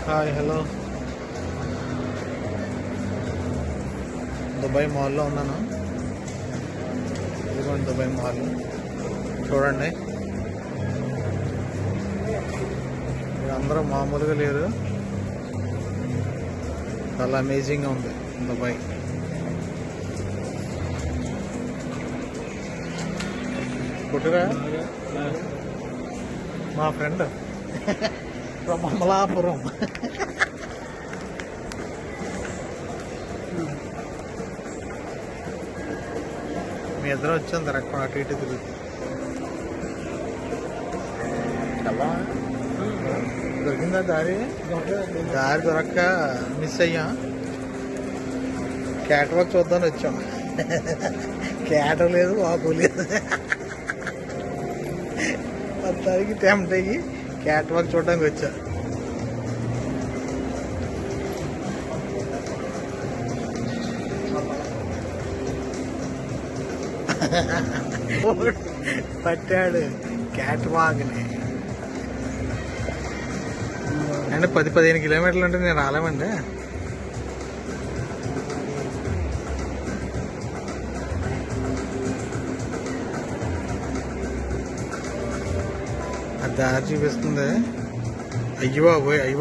Hi hello, Dubai మాల్లో ఉన్నాను. ఇదిగోండి దుబాయ్ మాల్ చూడండి. అందరూ మామూలుగా లేరు, చాలా అమేజింగ్గా ఉంది దుబాయ్. పుట్టుగా మా ఫ్రెండ్ ఫ్రమ్ అమలాపురం. మీ ఇద్దరు వచ్చాను తిరగకుండా అటు ఇటు తిరుగుతుంది. దొరికిందా దారి? దారి దొరక్క మిస్ అయ్యాం. క్యాట్ వాక్ చూద్దామని వచ్చాం. క్యాట్ లేదు, వాకు లేదు. మొత్తానికి టెంప్ట్ అయ్యి క్యాట్ వాక్ చూడడానికి వచ్చా. పట్టాడు క్యాట్ వాక్ని. అంటే 10-15 కిలోమీటర్లు అంటే నేను రాలేమండి. ఆ దారి చూపిస్తుంది. అయ్యో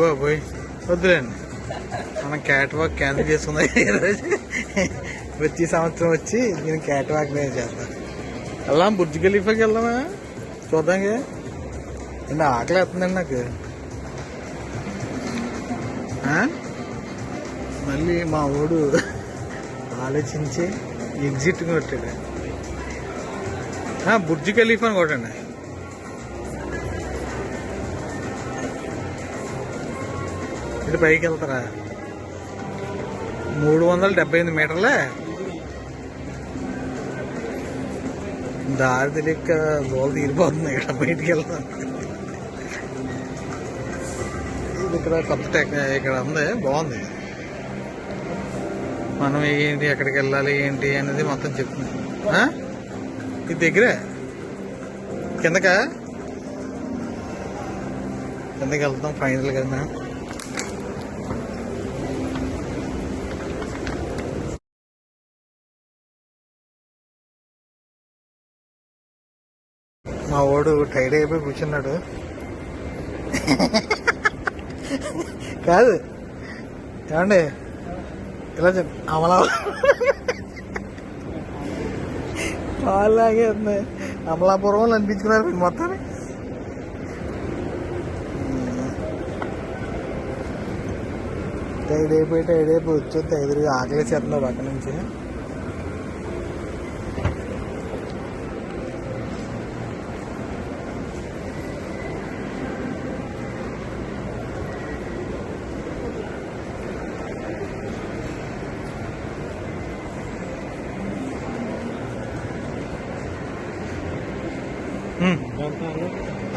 బాబోయ్ వద్దులేండి, మనం క్యాట్ వాక్ క్యాన్సిల్ చేసుకుందాం ఈరోజు. వచ్చే సంవత్సరం వచ్చి నేను క్యాట్ వాక్ మీద చేస్తాను. వెళ్దాం, బుర్జ్ ఖలీఫాకి వెళ్దామా చూద్దాంగా. అంటే ఆకలి వేస్తుందండి నాకు. మళ్ళీ మా ఊడు ఆలోచించి ఎగ్జిట్ కొట్టాడు. బుర్జ్ ఖలీఫా అని కొట్టండి. ఇటు పైకి వెళ్తారా? 378 మీటర్లే. దారి తెలియక గోల్ తీరిపోతుంది. ఇక్కడ బయటికి వెళ్తాను. ఇది ఇక్కడ కొత్త ఇక్కడ ఉంది, బాగుంది. మనం ఏంటి, ఎక్కడికి వెళ్ళాలి ఏంటి అనేది మొత్తం చెప్తుంది. ఇది దగ్గరే. కిందకి వెళ్తాం ఫైనల్ కదా. మా వాడు టైడ్ అయిపోయి కూర్చున్నాడు. కాదు ఏమండి, ఇలా చెప్పి అమలా వాళ్ళలాగే ఉంది. అమలాపురంలో అనిపించుకున్నారు మొత్తం. టైడ్ అయిపోయి వచ్చి ఎదురుగా ఆకలేసేస్తున్నా పక్క నుంచి.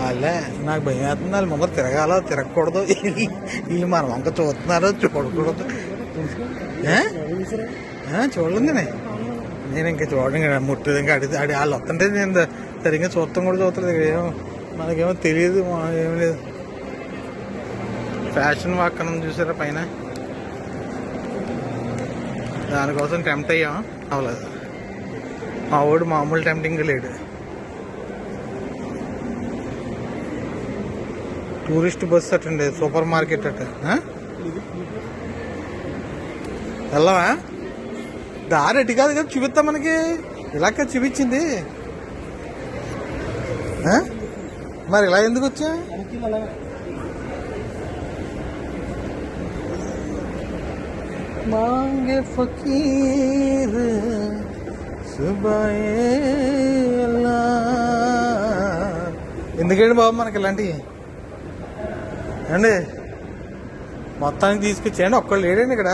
అలే నాకు భయం వేస్తుంది. వాళ్ళు ముందర తిరగాలో తిరగకూడదు, వీళ్ళు మన వంక చూస్తున్నారో చూడకూడదు. చూడలేదు నేను ఇంకా చూడండి, ముట్టదు. ఇంకా అడిగి వాళ్ళు వస్తుంటే నేను సరిగ్గా చూడటం కూడా చూడలేదు. ఏమో మనకేమో తెలియదు, ఏం లేదు. ఫ్యాషన్ వాక్ అని చూసారా పైన, దానికోసం టెంప్ట్ అయ్యాం, అవ్వలేదు. మా వాడు మామూలు టెంప్టింగ్ లేడు. టూరిస్ట్ బస్ అటండి, సూపర్ మార్కెట్ అట. వెళ్ళవా? దారి ఎటు కాదు కదా, చూపిస్తా మనకి. ఇలాగ చూపించింది, మరి ఇలా ఎందుకు వచ్చా? మాంగే ఫకీర్ సుబాయే. ఎందుకండి బాబు మనకి ఇలాంటివి అండి? మొత్తానికి తీసుకొచ్చేయండి. ఒక్కళ్ళు లేడండి ఇక్కడ.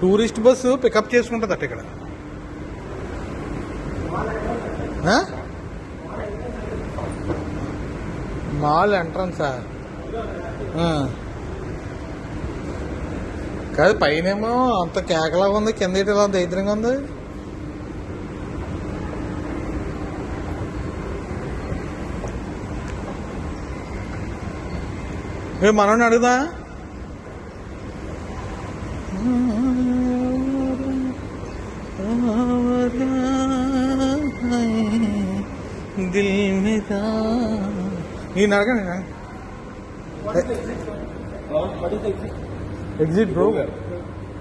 టూరిస్ట్ బస్సు పికప్ చేసుకుంటుంది అట్ట ఇక్కడ. మాల్ ఎంట్రన్సా? కాదు, పైనేమో అంత కేకలాగా ఉంది, కింద ఇలా దరిద్రంగా ఉంది. మనోడిని అడుగుదా? దిల్ మీద నేను అడగండి. Exit bro.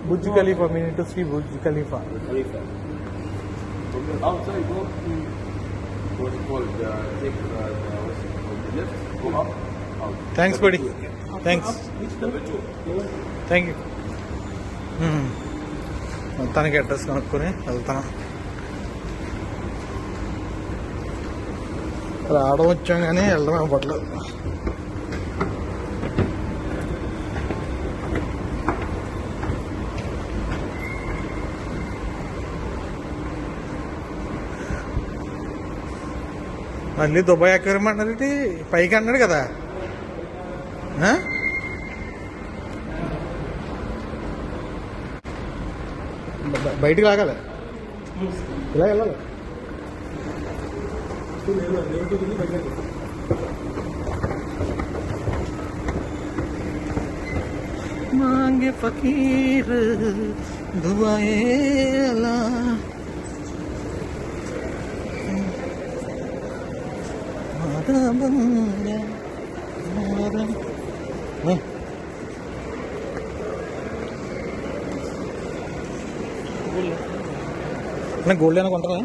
Burj Khalifa. We need to see Burj Khalifa. Outside, go to what's called take the left, go up. Out. Thanks, buddy. Thanks. Thank you. మొత్తానికి అడ్రస్ కనుక్కొని వెళ్తాను. రావడం వచ్చాం కానీ వెళ్ళడం అవ్వట్లేదు. మళ్ళీ దుబాయ్ ఎక్కడమంటారు, పైకి అన్నాడు కదా. బయటికి లాగాలి, ఇలా వెళ్ళాలి. మాంగే ఫకీర్ దుబాయే అలా గోల్డ్ అయినా కొంటారా?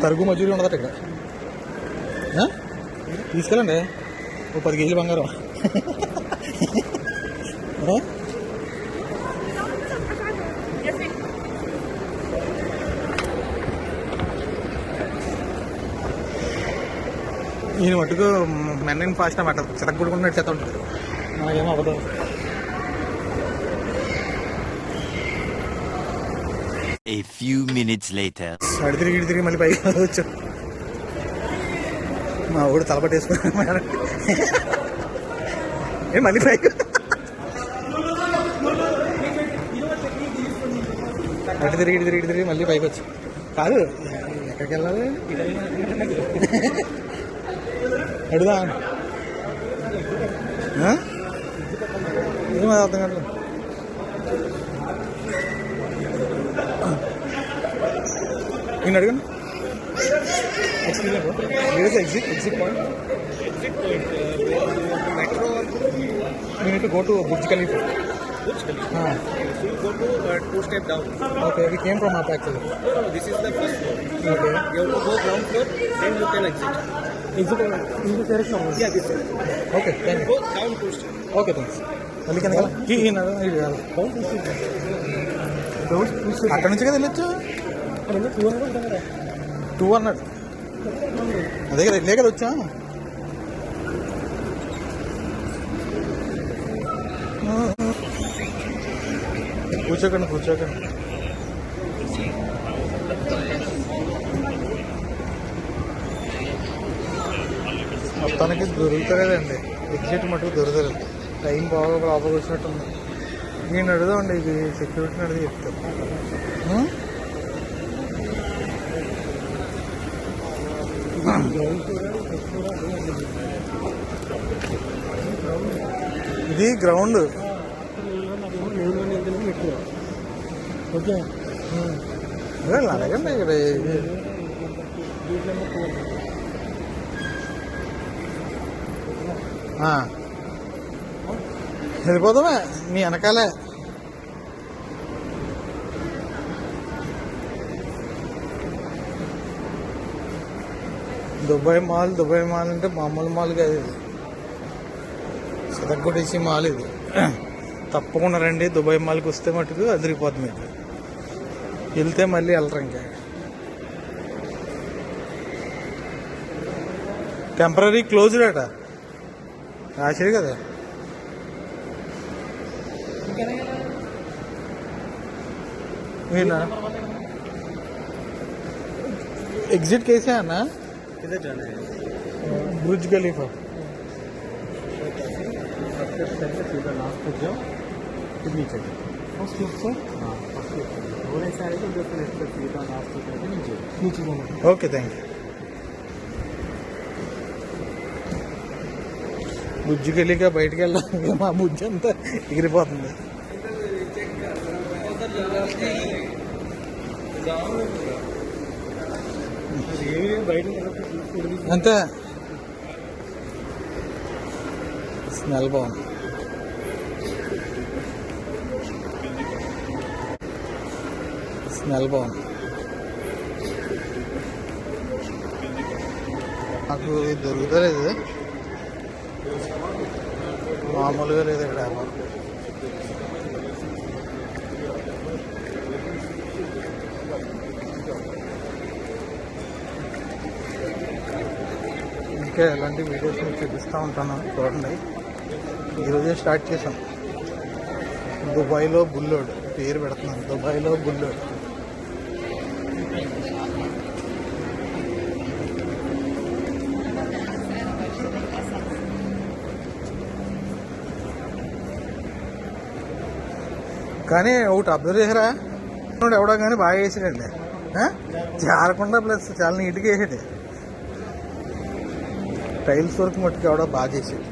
తరుగు మజూరి ఉండదట ఇక్కడ. తీసుకెళ్ళండి ఓ 10 కేజీలు బంగారం. ఈయన మటుకు మెన్ ఫాస్ట్ అన్నమాట, చితక్కుడుకున్నట్టు చేత ఉంటుంది. మనకేమో అవ్వదు. A few minutes later. అడి తిరిగి మళ్ళీ పైకి వచ్చు. మా ఊడు తలపట్టేసుకున్నాడు. మళ్ళీ పైకి అటు తిరిగి మళ్ళీ పైకి వచ్చు. కాదు, ఎక్కడికి వెళ్ళాలి? అడుగుదా? ఏమో అర్థం కాదు. నేను అడగండి. Exit point. We need to go to Burj Khalifa. Burj Khalifa. So you go to 2 steps down. Okay, we came from up actually. No, this is the first floor. Okay. You have to go ground floor, then you can exit. Exit in this direction only? Yeah, this way. Okay, thank you. Go down 2 steps. Okay, thanks. మళ్ళీ కింద అక్కడ నుంచి కదా వెళ్ళొచ్చు. 200 అదే కదా, ఇల్లే కదా వచ్చా. కూర్చోకండి. మొత్తానికి దొరుకుతలేదండి, ఎగ్జిట్ మటుకు దొరకలేదు. టైం బాగా లోపల వచ్చినట్టుంది. నేను అడుగుదామండి, ఇది సెక్యూరిటీని అడిగి చెప్తాను. ఇది గ్రౌండ్. ఓకే, అడగండి. ఇక్కడ వెళ్ళిపోదామే మీ వెనకాలే. దుబాయ్ మాల్ అంటే మామూలు మాల్ కాదు, ఇది సితగ్గొడేసి మాల్. ఇది తప్పకుండా రండి, దుబాయ్ మాల్కి వస్తే మటుకు అదిరిపోతుంది. మీకు వెళ్తే మళ్ళీ వెళ్ళరు. ఇంకా టెంపరీ క్లోజ్డ్ అట రాశారు కదా. एग्जिट कैसे आना? किधर जाना है? बुर्ज खलीफा। सीधा लास्ट तक जाओ, फिर नीचे फर्स्ट फ्लोर से। हाँ, फर्स्ट फ्लोर और ऐसा आएगा जो फिर इससे सीधा लास्ट तक जाके नीचे जाना। Okay, thank you. బుజ్జికి వెళ్ళిక బయటికి వెళ్ళడానికి మా బుజ్జి అంతా ఎగిరిపోతుంది. అంతే స్మెల్ బాగుంది. స్మెల్ బాగుంది. నాకు ఇది దొరుకుతలేదు, మామూలుగా లేదు ఇక్కడ. ఇంకా ఎలాంటి వీడియోస్ మీకు చూపిస్తూ ఉంటాను, చూడండి. ఈరోజే స్టార్ట్ చేసాం. దుబాయ్లో బుల్లోడ్ పేరు పెడుతున్నాను, దుబాయ్లో బుల్లోడ్. కానీ ఒకటి అబ్జర్వ్ చేసారా, ఎవడో కానీ బాగా వేసాడండి, జారకుండా ప్లస్ చాలా నీట్గా వేసాడు. టైల్స్ వర్క్ మట్టుకు ఎవడో బాగా చేసాడు.